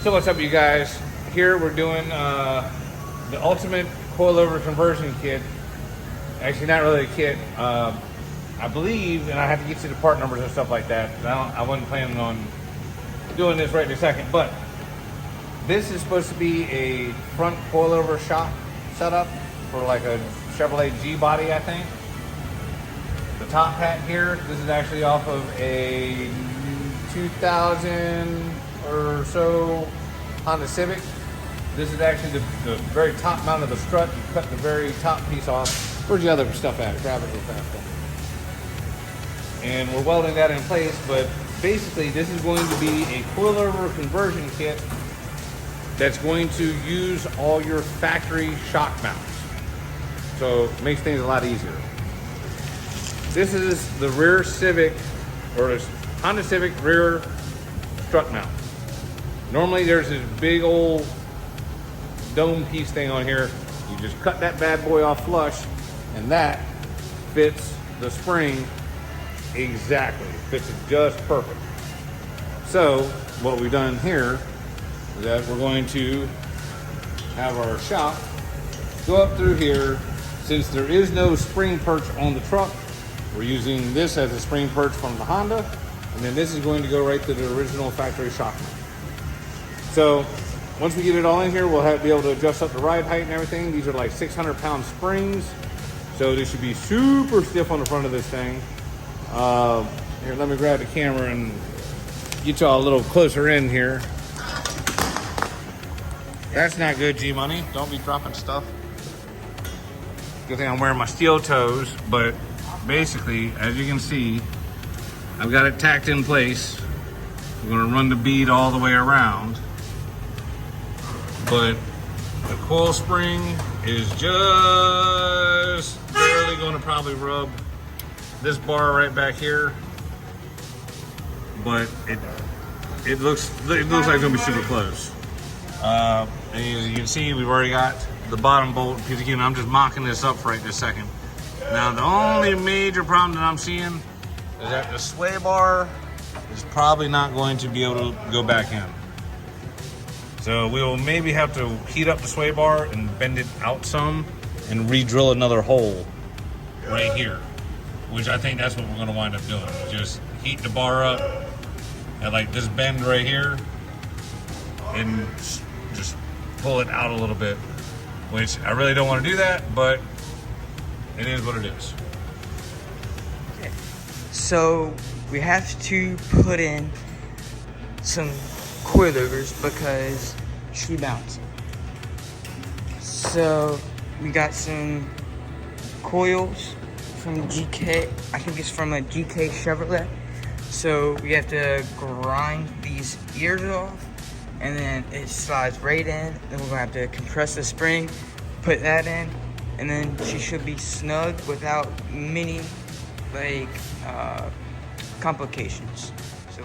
So what's up, you guys? Here we're doing the ultimate coilover conversion kit. Actually, not really a kit. I believe, and I have to get you the part numbers and stuff like that. I wasn't planning on doing this right in a second, but this is supposed to be a front coilover shock setup for like a Chevrolet G body, I think. The top hat here, this is actually off of a 2000 or so Honda Civic. This is actually the very top mount of the strut. You cut the very top piece off. Where's the other stuff at? Grab it real fast. And we're welding that in place, but basically this is going to be a coilover conversion kit that's going to use all your factory shock mounts. So it makes things a lot easier. This is the rear Civic, or Honda Civic rear strut mount. Normally there's this big old dome piece thing on here. You just cut that bad boy off flush, and that fits the spring exactly. Fits it just perfect. So what we've done here is that we're going to have our shock go up through here. Since there is no spring perch on the truck, we're using this as a spring perch from the Honda, and then this is going to go right to the original factory shock mount. So once we get it all in here, we'll be able to adjust up the ride height and everything. These are like 600-pound springs, so they should be super stiff on the front of this thing. Here, let me grab the camera and get y'all a little closer in here. That's not good, G-Money. Don't be dropping stuff. Good thing I'm wearing my steel toes, but basically, as you can see, I've got it tacked in place. I'm gonna run the bead all the way around, but the coil spring is just barely gonna probably rub this bar right back here, but it looks like it's gonna be super close. And as you can see, we've already got the bottom bolt, because again, I'm just mocking this up right this second. Now, the only major problem that I'm seeing is that the sway bar is probably not going to be able to go back in. So we will maybe have to heat up the sway bar and bend it out some and re-drill another hole right here, which I think that's what we're gonna wind up doing. Just heat the bar up at like this bend right here and just pull it out a little bit, which I really don't want to do that, but it is what it is. Okay. So we have to put in some coilovers because she bouncing. So we got some coils from GK. I think it's from a GK Chevrolet. So we have to grind these ears off, and then it slides right in. Then we're gonna have to compress the spring, put that in, and then she should be snug without many complications. So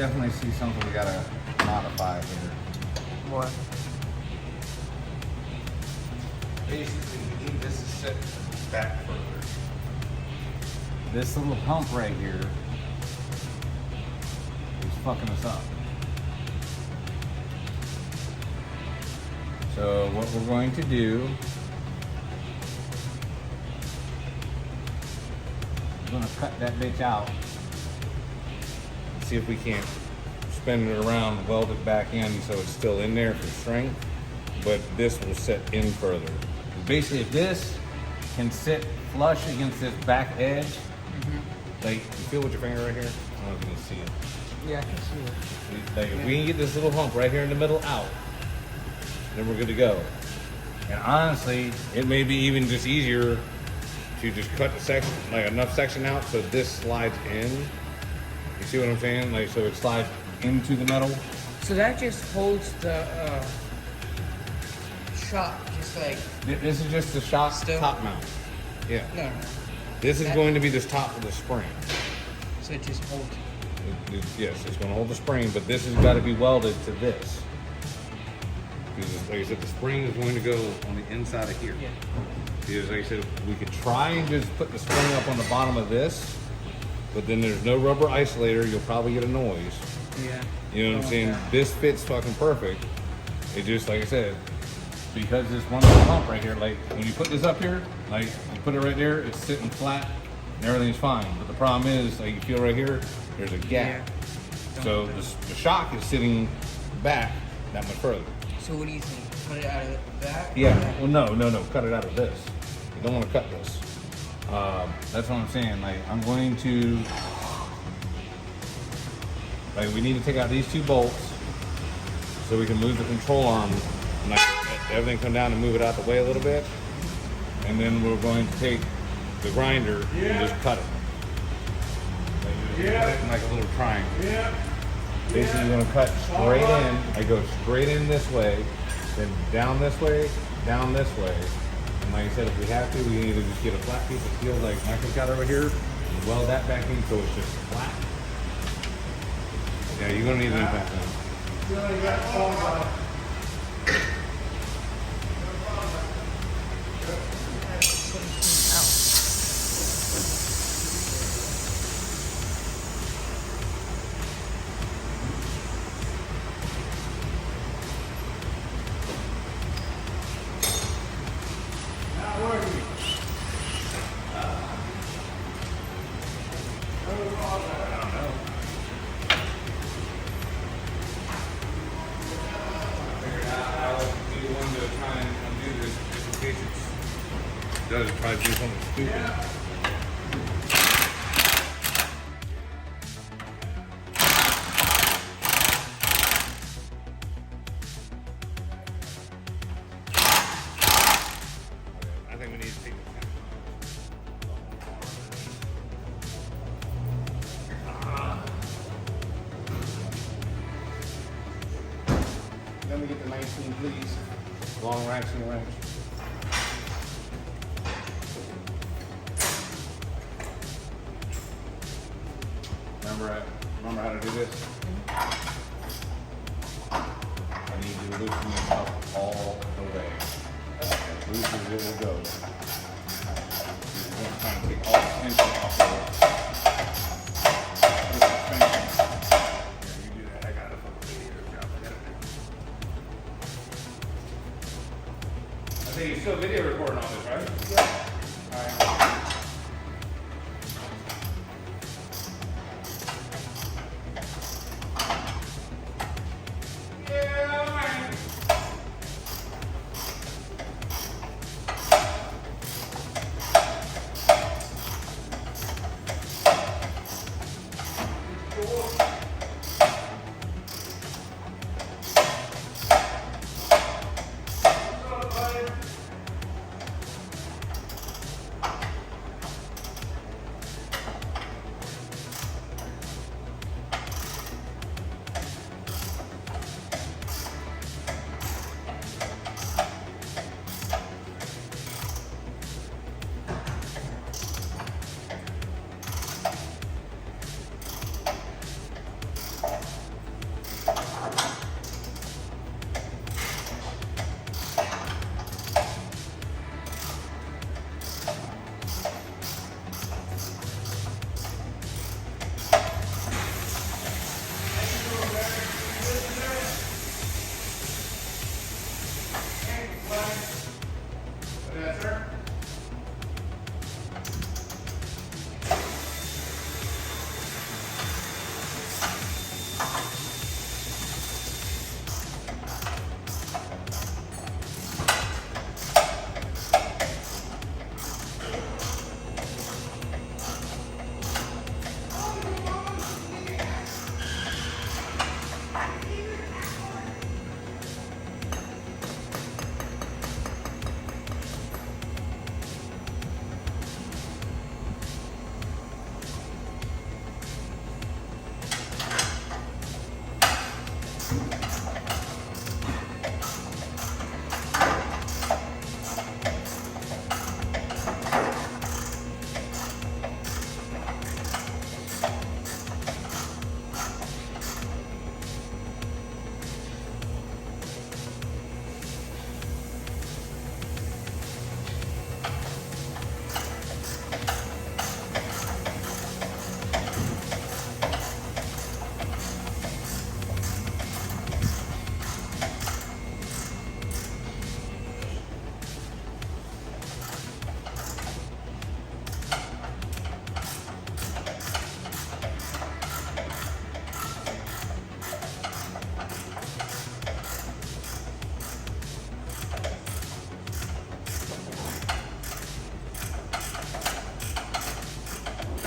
definitely see something we gotta modify here. What? Basically, we need this to sit back further. This little hump right here is fucking us up. So what we're going to do, we're going to cut that bitch out. See if we can't spin it around, weld it back in so it's still in there for strength, but this will sit in further. Basically, if this can sit flush against this back edge, like, you feel with your finger right here? I don't know if you can see it. Yeah, I can see it. Like, if we can get this little hump right here in the middle out, then we're good to go. And honestly, it may be even just easier to just cut the section, like enough section out so this slides in. You see what I'm saying? Like, so it slides into the metal. So that just holds the shock, just like. This is just the shock Still? top mount. Yeah. No. This is going to be the top of the spring. So it just holds. Yes, it's going to hold the spring, but this has got to be welded to this. Because, like I said, the spring is going to go on the inside of here. Yeah. Because, like I said, we could try and just put the spring up on the bottom of this, but then there's no rubber isolator. You'll probably get a noise. Yeah. You know what I'm saying? This fits fucking perfect. It just, like I said, because this one little hump right here, like when you put this up here, like you put it right there, it's sitting flat and everything's fine. But the problem is, like you feel right here, there's a gap. Yeah. So the shock is sitting back that much further. So what do you think? Cut it out of that? Yeah. Well, no. Cut it out of this. You don't want to cut this. That's what I'm saying. Like I'm going to, like we need to take out these two bolts so we can move the control arm. And like, everything come down and move it out the way a little bit. And then we're going to take the grinder and just cut it. Like, cut it in like a little triangle. Basically, you're going to cut straight in. I go straight in this way, then down this way, down this way. And like I said, if we have to, we can either just get a flat piece of steel like Michael's got over here and weld that back in so it's just flat. Yeah, you're going to need an impact gun. Does try to do something stupid. I think we need to take the tension off. Let me get the 19, please. Long ratcheting wrench. Remember how to do this? I need you to loosen this up all the way. As loose as it will go. You're going to try and take all the tension off of the suspension. Here, you do that. I got a fucking video job. I think you're still video recording all this, right? Yeah. All right.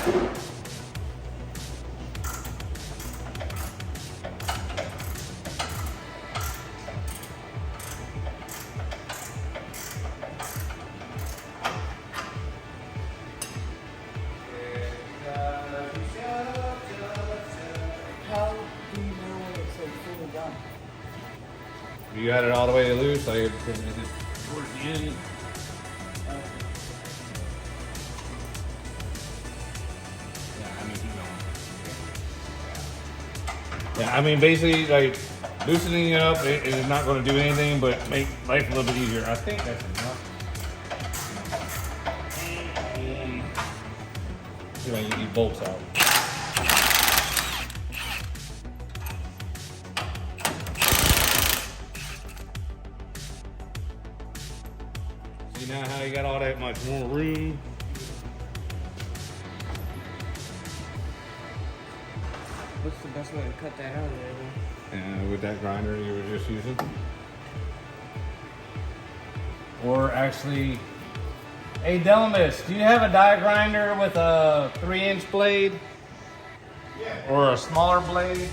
How do you know when it's like fully done? You got it all the way loose, I towards the end. Yeah, I mean, basically, like, loosening it up it is not going to do anything but make life a little bit easier. I think that's enough. See if I can get these bolts out. See now how you got all that much more room? What's the best way to cut that out of there, though? With that grinder you were just using. Or actually, hey Delamis, do you have a die grinder with a 3-inch blade? Yeah. Or a smaller blade?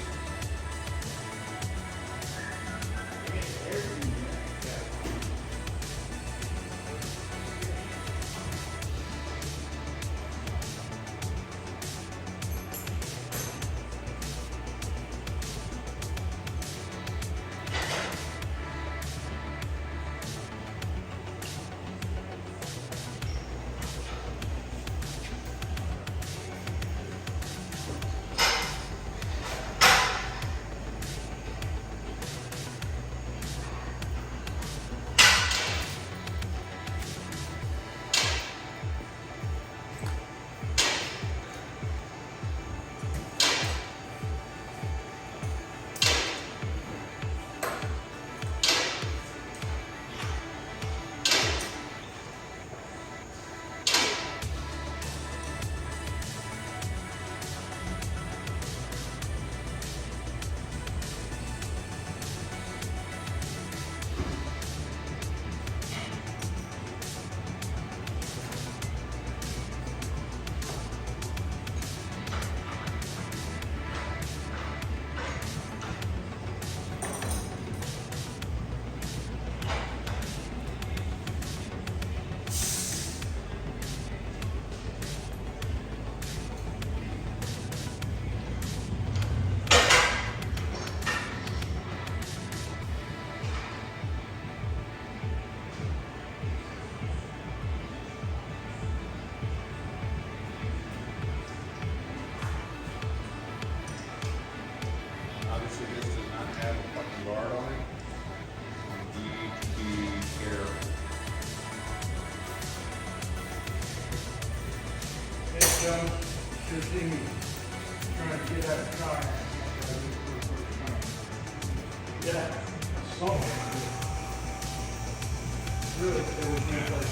Should see me trying to get out of the car. Yeah. So really, it would be like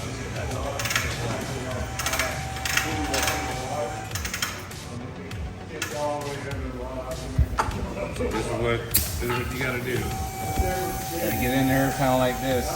So this is what you got to do. Gotta get in there kind of like this.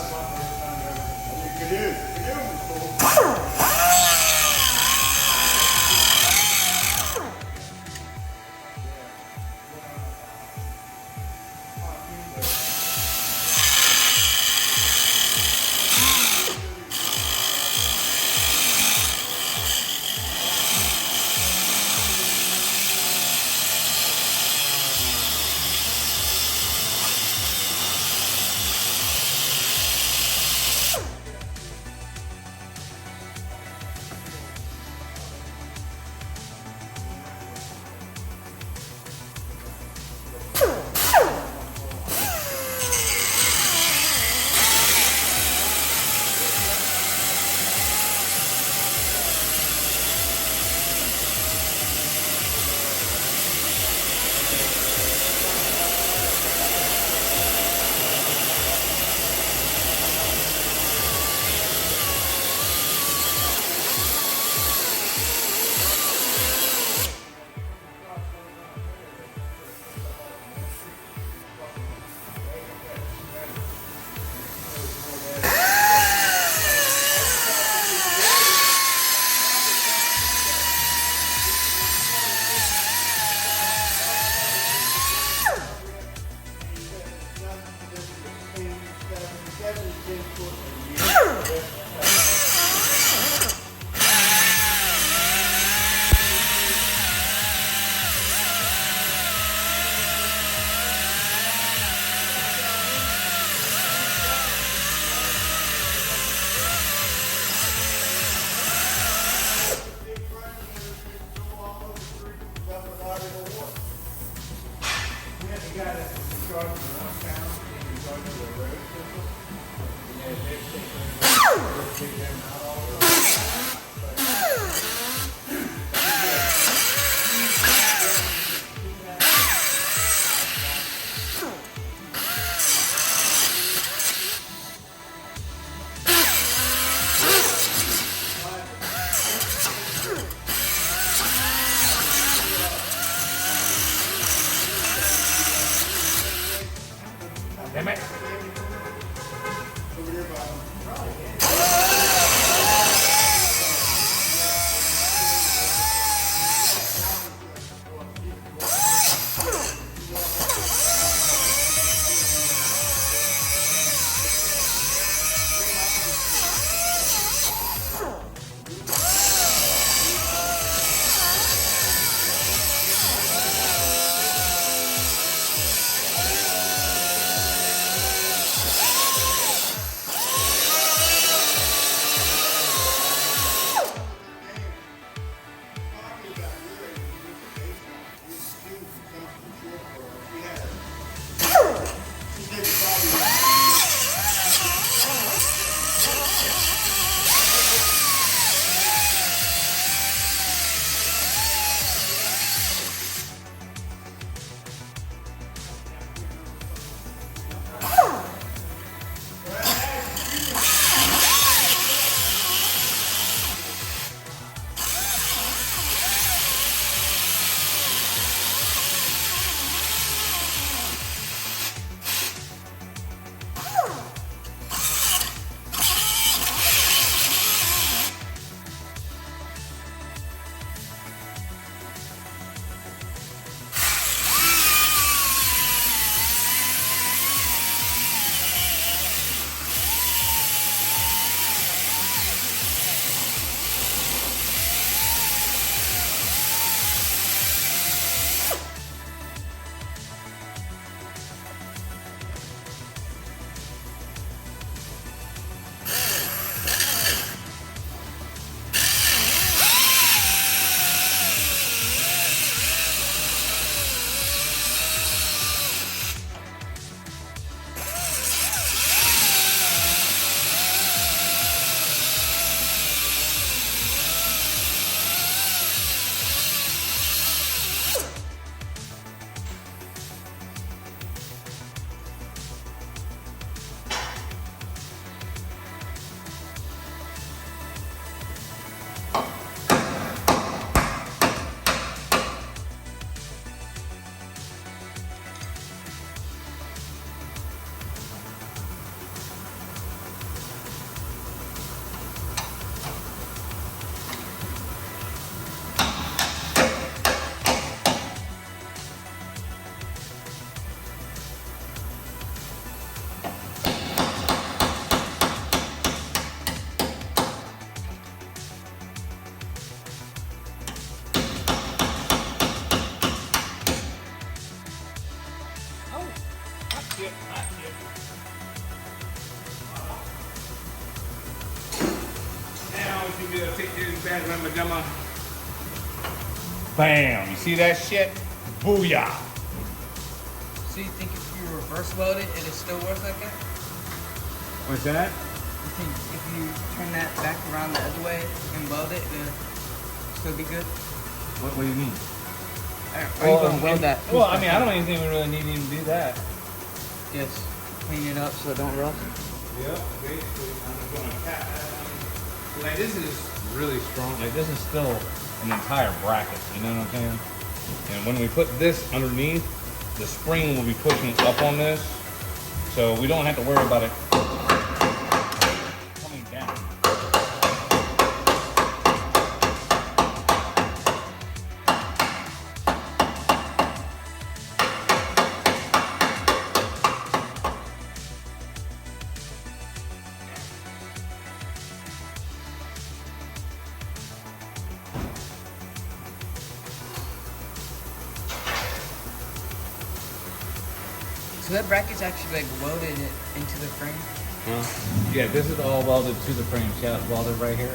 Bam! You see that shit? Booyah! So you think if you reverse weld it, it'll still work like that? What's that? You think if you turn that back around the other way and weld it, it'll still be good? What do you mean? Are you gonna weld that? Well, I mean, I don't even think we really need to even do that. Just clean it up so it don't rust. Yep, basically, I'm just gonna tap that on. Like, this is really strong. Like, this is still an entire bracket, you know what I'm saying? And when we put this underneath, the spring will be pushing up on this, so we don't have to worry about it coming down. So that bracket's actually like welded into the frame. Yeah, this is all welded to the frame. See how it's welded right here?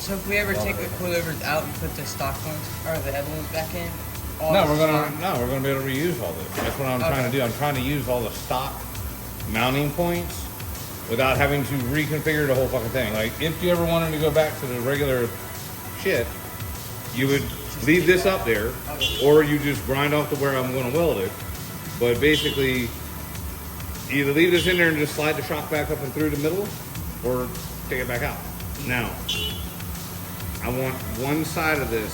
So if we ever take the coilovers out and put the stock ones or the other ones back in, No, we're gonna be able to reuse all this. That's what I'm trying to do. I'm trying to use all the stock mounting points without having to reconfigure the whole fucking thing. Like, if you ever wanted to go back to the regular shit, you would leave this up there, or you just grind off to where I'm gonna weld it. But basically, either leave this in there and just slide the shock back up and through the middle, or take it back out. Now, I want one side of this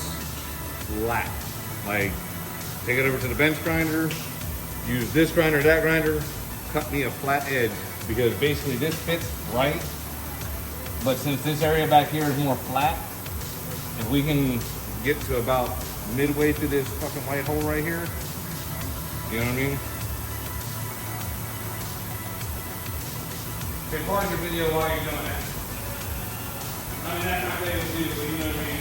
flat. Like, take it over to the bench grinder, use this grinder, that grinder, cut me a flat edge, because basically this fits right, but since this area back here is more flat, if we can get to about midway through this fucking white hole right here, you know what I mean? Okay, pause your video while you're doing that. I mean, that's not what they would do, but you know what I mean?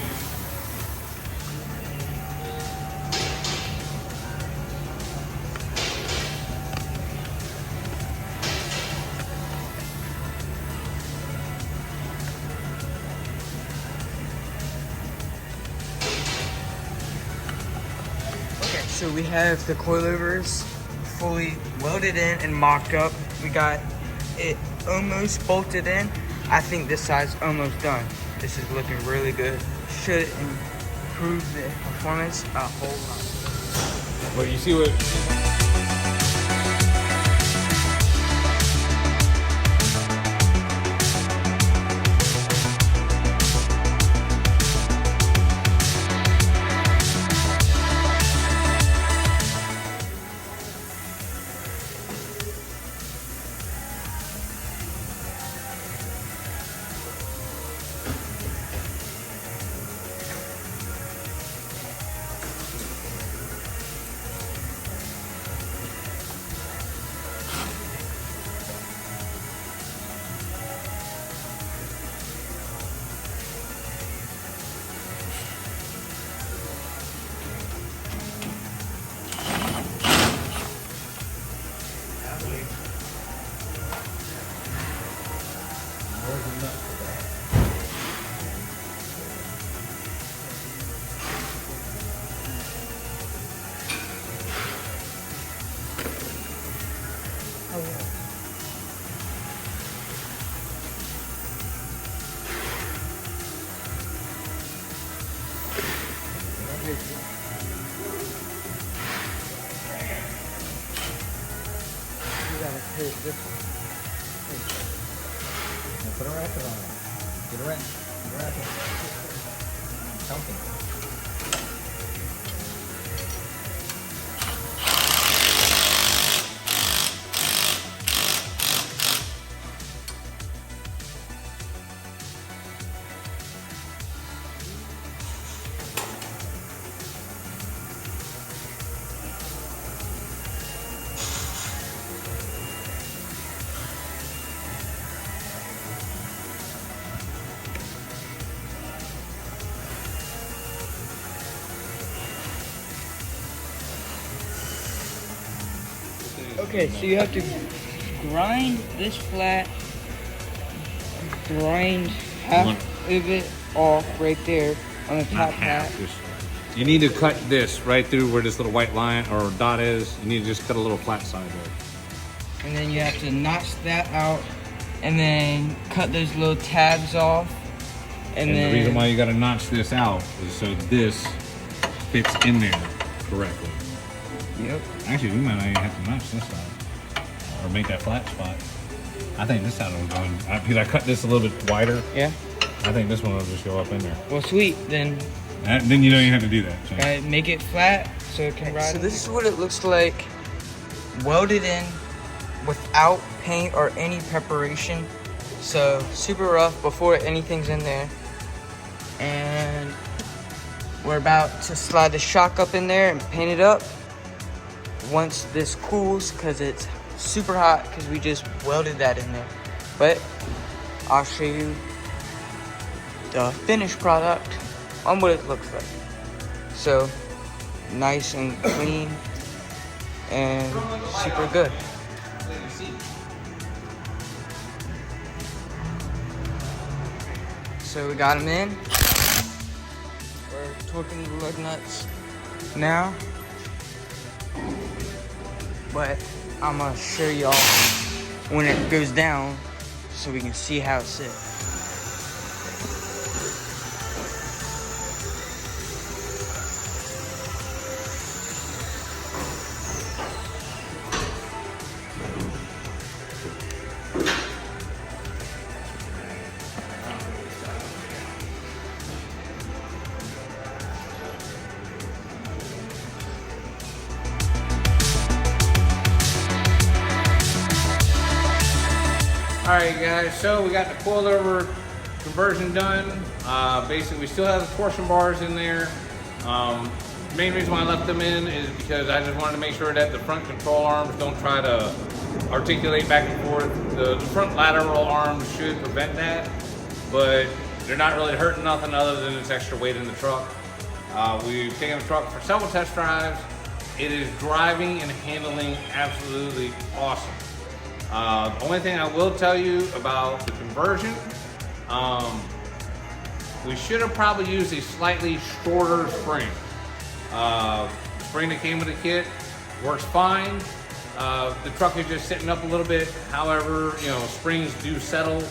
Okay, so we have the coilovers fully welded in and mocked up. We got it almost bolted in. I think this side's almost done. This is looking really good. Should improve the performance a whole lot. But you see what... Put a ratchet on it. Get a ratchet. Get a ratchet. Something. Okay, so you have to grind this flat, grind half of it off right there on the top half. you need to cut this right through where this little white line or dot is. You need to just cut a little flat side there. And then you have to notch that out and then cut those little tabs off. And then the reason why you got to notch this out is so this fits in there correctly. Yep. Actually, we might not even have to notch this side or make that flat spot. I think this side will go in. Because I cut this a little bit wider. Yeah. I think this one will just go up in there. Well, sweet. Then Then you don't even have to do that. So. make it flat so it can ride. So this is what it looks like welded in without paint or any preparation. So super rough before anything's in there. And we're about to slide the shock up in there and paint it up once this cools, because it's super hot because we just welded that in there. But I'll show you the finished product on what it looks like. So nice and clean and super good. So we got them in. We're torquing the lug nuts now. But I'm gonna show y'all when it goes down so we can see how it sits. Alright guys, so we got the coilover conversion done. Basically we still have the torsion bars in there. Main reason why I left them in is because I just wanted to make sure that the front control arms don't try to articulate back and forth. The front lateral arms should prevent that, but they're not really hurting nothing other than its extra weight in the truck. We've taken the truck for several test drives. It is driving and handling absolutely awesome. The only thing I will tell you about the conversion, we should have probably used a slightly shorter spring. The spring that came with the kit works fine. The truck is just sitting up a little bit. However, you know, springs do settle.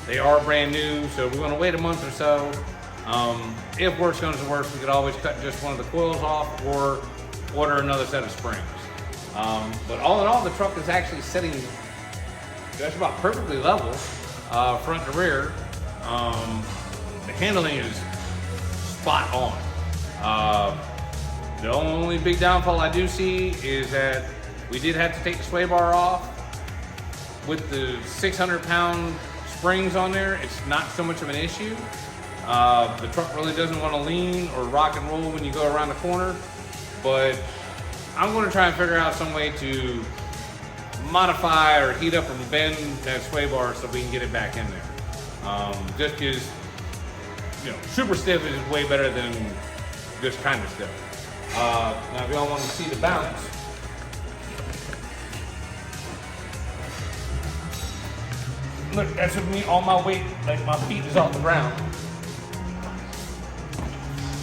They are brand new, so we're gonna wait a month or so. If worse comes to worse, we could always cut just one of the coils off or order another set of springs. But all in all, the truck is actually sitting just about perfectly level, front to rear. The handling is spot on. The only big downfall I do see is that we did have to take the sway bar off. With the 600-pound springs on there, it's not so much of an issue. The truck really doesn't want to lean or rock and roll when you go around the corner, but I'm going to try and figure out some way to modify or heat up and bend that sway bar so we can get it back in there. Just because, you know, super stiff is way better than just kind of stiff. Now if y'all want to see the bounce, look, that's with me, all my weight, like my feet is off the ground.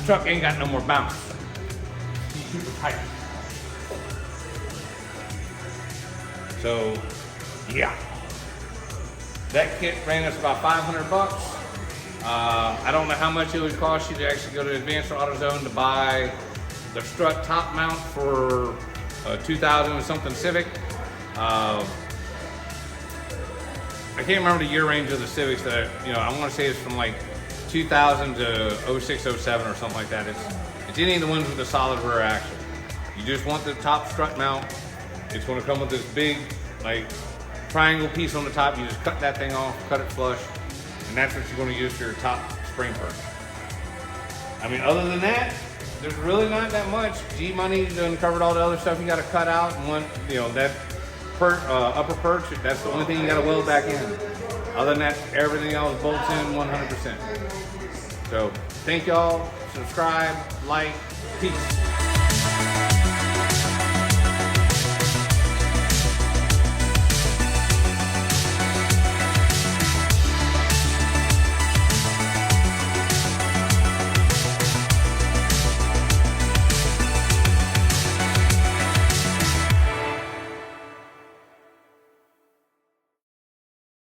Truck ain't got no more bounce. He's super tight. So, yeah. That kit ran us about 500 bucks. I don't know how much it would cost you to actually go to Advanced AutoZone to buy the strut top mount for a 2000 and something Civic. I can't remember the year range of the Civics that, you know, I want to say it's from like 2000 to 06, 07 or something like that. It's any of the ones with the solid rear axle. You just want the top strut mount. It's going to come with this big, like, triangle piece on the top. You just cut that thing off, cut it flush, and that's what you're going to use for your top spring perch. I mean, other than that, there's really not that much. G-Money done covered all the other stuff you got to cut out, and one, you know, that upper perch, that's the only thing you got to weld back in. Other than that, everything else bolts in 100%. So, thank y'all. Subscribe, like, peace.